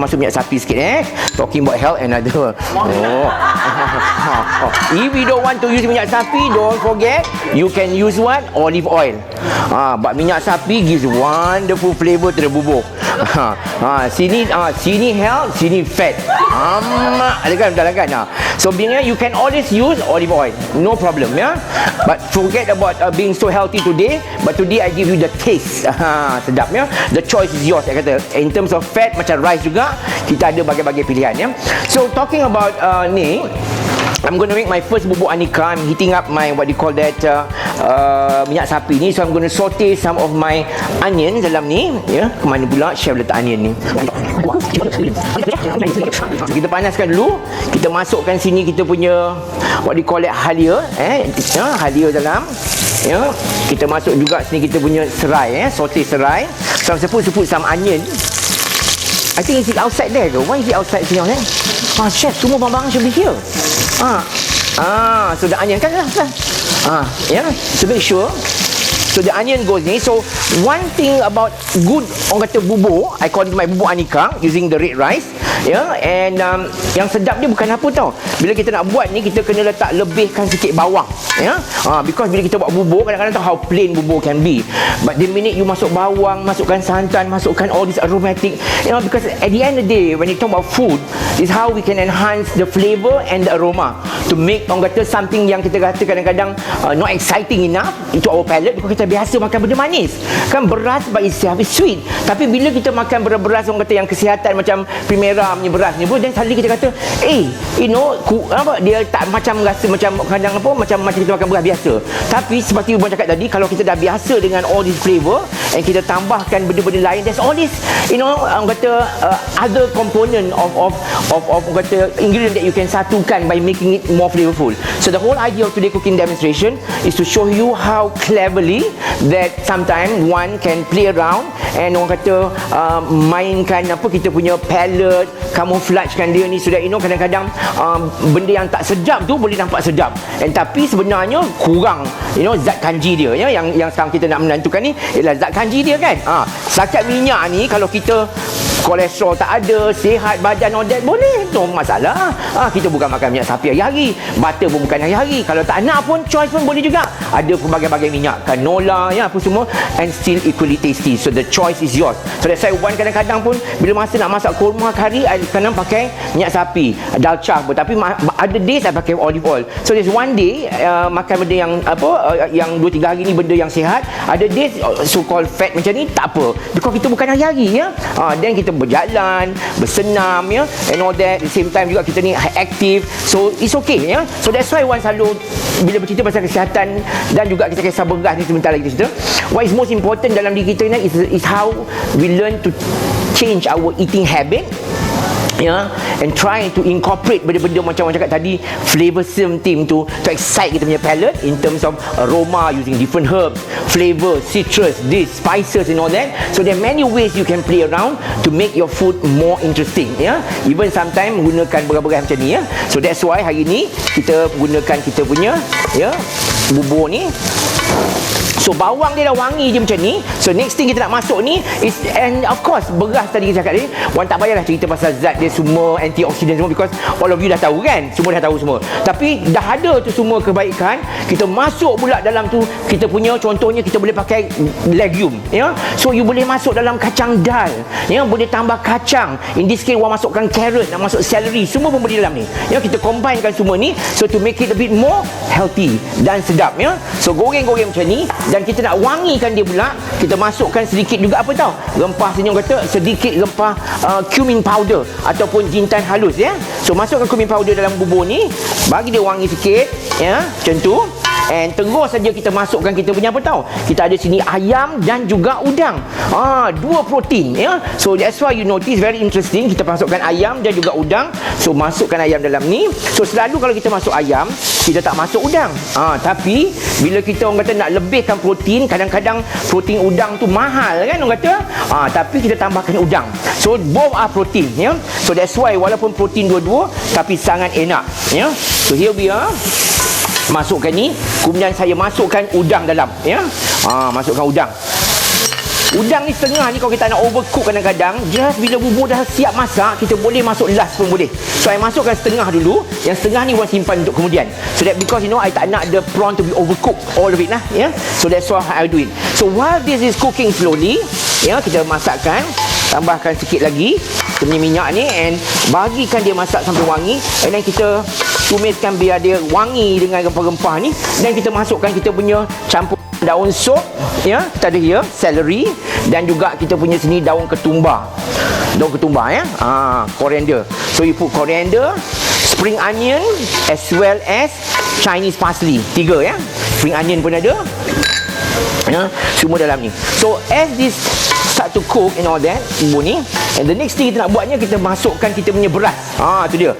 masuk minyak sapi sikit Talking about health and other. If you don't want to use minyak sapi, don't forget you can use what? Olive oil. But minyak sapi gives wonderful flavor to the bubur. Sini health, sini fat. Ada kan dalam kan? So you can always use olive oil, no problem But forget about being so healthy today. But today I give you the taste. Sedap The choice is yours. Saya kata in terms of fat macam rice juga kita ada bagai-bagai pilihan So talking about ni, I'm going to make my first bubuk Anika. I'm heating up my what you call that minyak sapi ni. So I'm going to saute some of my onion dalam ni. Kemana pula chef letak onion ni? Kita panaskan dulu. Kita masukkan sini kita punya what you call that halia. Halia dalam. Kita masuk juga sini kita punya serai. Saute serai. So put some onion. I think it's outside there though. Why is it outside sini? Chef, semua barang-barang should be here. So the onion kan so make sure so the onion goes ni. So one thing about good orang kata bubur, I call it my bubur Anika using the red rice and yang sedap dia bukan apa tau, bila kita nak buat ni kita kena letak lebihkan sikit bawang because bila kita buat bubur kadang-kadang tahu how plain bubur can be, but the minute you masuk bawang, masukkan santan, masukkan all this aromatic because at the end of the day when you talk about food is how we can enhance the flavor and the aroma to make orang kata something yang kita kata kadang-kadang not exciting enough into our palate because kita biasa makan benda manis kan. Beras by itself is sweet, tapi bila kita makan beras orang kata yang kesihatan macam Primera punya beras ni pun, dan suddenly kita kata dia tak macam rasa macam kadang macam kita makan beras biasa. Tapi seperti Ibu cakap tadi, kalau kita dah biasa dengan all this flavor and kita tambahkan benda-benda lain, there's all this orang kata other component of orang kata ingredient that you can satukan by making it more flavorful. So the whole idea of today cooking demonstration is to show you how cleverly that sometimes one can play around and orang kata mainkan kita punya palate, camouflagekan dia ni, so that kadang-kadang benda yang tak sedap tu boleh nampak sedap, tapi sebenarnya kurang zat kanji dia yang sekarang kita nak menentukan ni ialah zat kanji dia kan. Setakat minyak ni kalau kita kolesterol tak ada, sihat badan all that, boleh, no masalah. Kita bukan makan minyak sapi hari-hari, butter pun bukan hari-hari. Kalau tak nak pun choice pun boleh juga. Ada pelbagai-bagai minyak, canola apa semua, and still equally tasty. So the choice is yours. So that's why one kadang-kadang pun bila masa nak masak kurma kari, I kadang pakai minyak sapi, dalca pun, tapi ada days I pakai olive oil. So there's one day makan benda yang yang 2-3 hari ni benda yang sihat, ada days so called fat macam ni, tak apa, because kita bukan hari-hari then kita berjalan, bersenam and all that. At the same time juga kita ni aktif, so it's okay So that's why one selalu bila bercerita pasal kesihatan dan juga kita kisah beras ni sebentar lagi kita cerita, what is most important dalam diri kita ni is how we learn to change our eating habit and try to incorporate benda-benda macam orang cakap tadi, flavorsome theme to excite kita punya palate in terms of aroma, using different herbs, flavor, citrus, this, spices and all that. So there are many ways you can play around to make your food more interesting even sometimes gunakan beras-beras macam ni So that's why hari ni kita gunakan kita punya bubur ni. So bawang dia dah wangi je macam ni. So next thing kita nak masuk ni is, and of course beras tadi kita cakap tadi, orang tak payahlah cerita pasal zat dia semua, antioksidan semua, because all of you dah tahu kan, semua dah tahu semua. Tapi dah ada tu semua kebaikan, kita masuk pula dalam tu kita punya, contohnya kita boleh pakai legume So you boleh masuk dalam kacang dal boleh tambah kacang, in this case orang masukkan carrot, nak masuk celery, semua pun boleh dalam ni kita combinekan semua ni, so to make it a bit more healthy dan sedap So goreng-goreng macam ni, dan kita nak wangikan dia pula, kita masukkan sedikit juga apa tau, rempah senyum kata, sedikit rempah cumin powder ataupun jintan halus So masukkan cumin powder dalam bubur ni, bagi dia wangi sikit macam tu. And terus saja kita masukkan kita punya apa tau, kita ada sini ayam dan juga udang, dua protein So that's why you notice very interesting, kita masukkan ayam dan juga udang. So masukkan ayam dalam ni. So selalu kalau kita masuk ayam, kita tak masuk udang. Tapi bila kita orang kata nak lebihkan protein, kadang-kadang protein udang tu mahal kan orang kata, tapi kita tambahkan udang. So both are protein So that's why walaupun protein dua-dua, tapi sangat enak So here we are. Masukkan ni, kemudian saya masukkan udang dalam masukkan udang. Udang ni setengah ni, kalau kita nak overcook kadang-kadang, just bila bubur dah siap masak, kita boleh masuk last pun boleh. So I masukkan setengah dulu, yang setengah ni I simpan untuk kemudian. So that because I tak nak the prawn to be overcooked all of it lah, ya. So that's why I do it. So while this is cooking slowly, ya, kita masakkan, tambahkan sikit lagi kita punya minyak ni, and bagikan dia masak sampai wangi, and then kita tumiskan biar dia wangi dengan rempah-rempah ni, dan kita masukkan kita punya campur daun sop, ya, kita ada here celery, dan juga kita punya sini daun ketumbar, ya, coriander. So you put coriander, spring onion, as well as Chinese parsley, 3, ya. Spring onion pun ada, ya, semua dalam ni. So as this start to cook and all that, bubur ni, and the next thing kita nak buatnya, kita masukkan kita punya beras. Tu dia.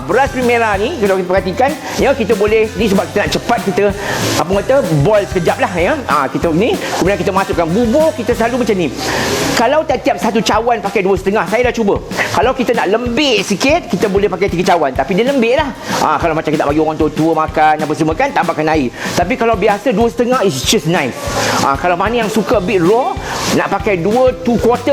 Beras Primera ni, kalau kita perhatikan, ya, kita boleh ni sebab kita nak cepat, kita apa kata boil sekejap lah, ya. Kita ni, kemudian kita masukkan bubur. Kita selalu macam ni. Kalau tiap-tiap satu cawan pakai 2,5, saya dah cuba. Kalau kita nak lembik sikit, kita boleh pakai 3 cawan, tapi dia lembik lah. Kalau macam kita bagi orang tua-tua makan apa semua kan, tambahkan air. Tapi kalau biasa 2,5 is just nice. Kalau mana yang suka a bit raw, nak pakai 2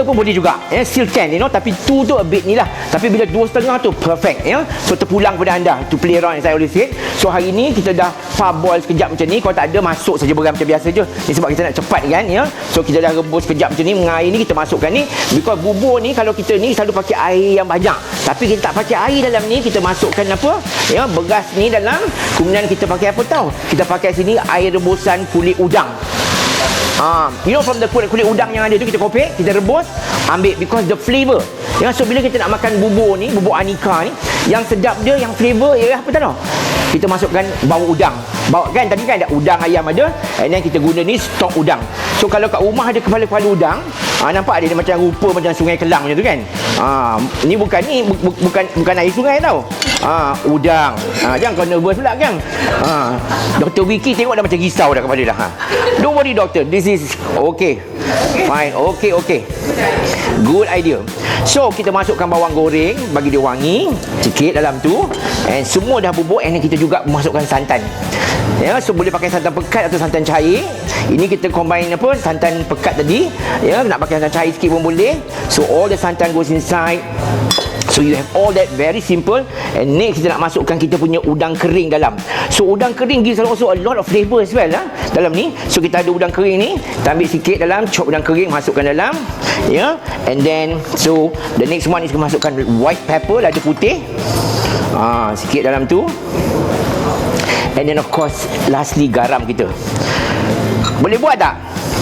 pun boleh juga, ya, still can, tapi 2 tu a bit ni lah. Tapi bila 2,5 tu perfect, ya. So terpulang pada anda to play around, as I always say. So hari ni kita dah parboil sekejap macam ni. Kalau tak ada, masuk saja beram macam biasa je. Ni sebab kita nak cepat kan, ya. So kita dah rebus sekejap macam ni, dengan air ni kita masukkan ni. Because bubur ni kalau kita ni selalu pakai air yang banyak, tapi kita tak pakai air dalam ni. Kita masukkan apa, ya, beras ni dalam. Kemudian kita pakai apa tahu? Kita pakai sini air rebusan kulit udang. From the kulit udang yang ada tu, kita kopek, kita rebus, ambil, because the flavor, ya. So bila kita nak makan bubur ni, bubur Anika ni, yang sedap dia, yang flavor, ya, apa tahu? Kita masukkan bawang udang. Kan tadi kan ada udang ayam ada, and then kita guna ni stok udang. So kalau kat rumah ada kepala-kepala udang, nampak dia macam rupa macam Sungai Kelang macam tu kan. Ni bukan air sungai tau. Udang. Jangan kau nervous pula kan. Dr. Wiki tengok dah macam risau dah kepala dah. Don't worry doctor, this is okay. Fine, okay. Good idea. So kita masukkan bawang goreng, bagi dia wangi sikit dalam tu, and semua dah bubuk, and kita juga masukkan santan. Ya, so boleh pakai santan pekat atau santan cair. Ini kita combine apa, santan pekat tadi, ya, nak pakai santan cair sikit pun boleh. So all the santan goes inside. So you have all that, very simple. And next kita nak masukkan kita punya udang kering dalam. So udang kering gives also a lot of flavor as well dalam ni. So kita ada udang kering ni, kita ambil sikit dalam, chop udang kering, masukkan dalam, ya. And then so the next one is kita masukkan white pepper, lada putih, sikit dalam tu. And then of course lastly garam kita. Boleh buat tak?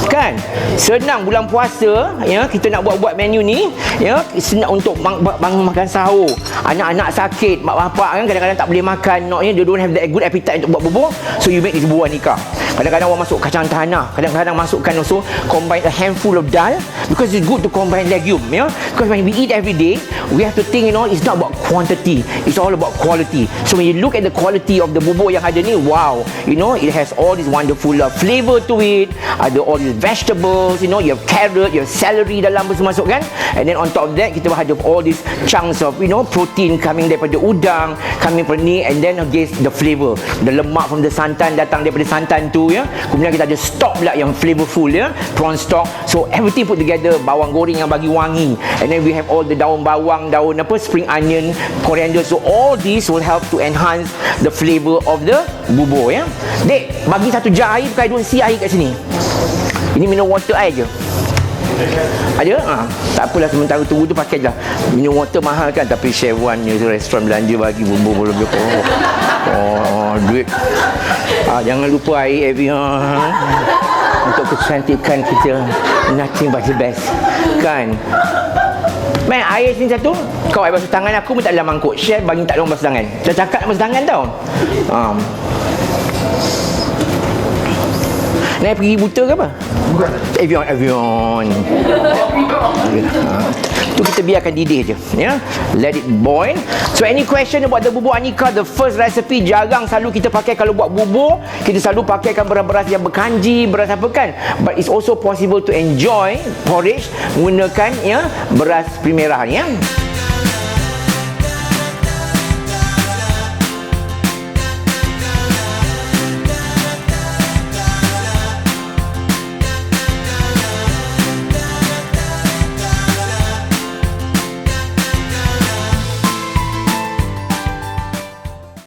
Kan? Senang bulan puasa, ya, kita nak buat menu ni, ya, senang untuk bangun makan sahur. Anak-anak sakit, mak bapak kan kadang-kadang tak boleh makan, they don't have that good appetite untuk buat bubur. So you make this bubur Anika. Kadang-kadang orang masuk kacang tanah, kadang-kadang masukkan also combine a handful of dal, because it's good to combine legume, ya. Because when we eat every day, we have to think, it's not about quantity, it's all about quality. So when you look at the quality of the bubur yang ada ni, wow, it has all this wonderful flavor to it. Ada all these vegetables, you have carrot, you have celery dalam masuk kan. And then on top of that, kita ada all these chunks of protein coming daripada udang, coming from ni, and then again the flavor, the lemak from the santan datang daripada santan tu, ya. Kemudian kita ada stock pula yang flavorful, ya, prawn stock. So everything put together, bawang goreng yang bagi wangi, and then we have all the daun bawang, daun spring onion, coriander. So all these will help to enhance the flavor of the bubur, ya. Dek, bagi 1 jar air, pakai 2 air kat sini. Ini minum water air je. Ada? Tak apalah, sementara tunggu tu pakai je lah. Minum water mahal kan, tapi Chef Wan ni restoran belanja bagi bubur lebih. Duit. Jangan lupa air Evian. Untuk kecantikan kita, nothing but the best. Kan? Man, air sini satu. Kau air basuh tangan aku pun tak dalam mangkuk. Chef bagi tak dalam basuh tangan. Dah cakap nak basuh tangan tau. Nak pergi buta ke apa? Bukan. Evian. Tu kita biarkan didih je, ya. Let it boil. So any question about the bubur Anika, the first recipe, jarang selalu kita pakai kalau buat bubur. Kita selalu pakaikan beras-beras yang berkanji, beras apa kan. But it's also possible to enjoy porridge menggunakan, ya, beras Primera ni, ya.